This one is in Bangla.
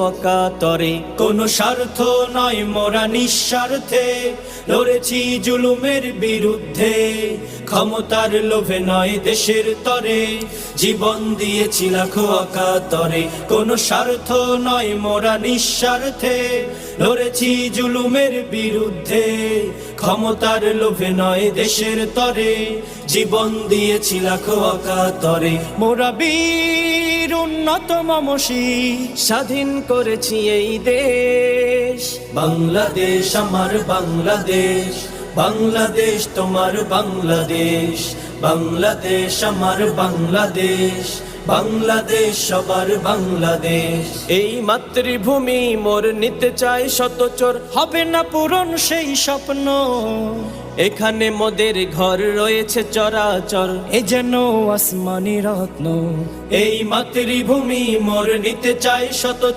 অকাতরে কোন স্বার্থ নয় মোরা নিঃস্বার্থে লড়েছি জুলুমের বিরুদ্ধে, ক্ষমতার লোভে নয় দেশের তরে জীবন দিয়েছি লাখো অকাতরে। কোন স্বার্থ নয় মোরা নিঃস্বার্থে লড়েছি জুলুমের বিরুদ্ধে, ক্ষমতার লোভে নয় দেশের তরে জীবন দিয়েছি লাখো অকাতরে। মোরা বীর উন্নত মমশি স্বাধীন করেছি এই দেশ, বাংলাদেশ আমার বাংলাদেশ, বাংলাদেশ তোমার বাংলাদেশ, বাংলাদেশ আমার বাংলাদেশ, বাংলাদেশ সবার বাংলাদেশ। এই মাতৃভূমি মোর নিতে চায় শতচর, হবে না পূরণ সেই স্বপ্ন, এখানে মোদের ঘর রয়েছে চরাচর, এ যেন আসমানি রত্ন। এই মাতৃভূমি মোর নিতে চায় শতচর,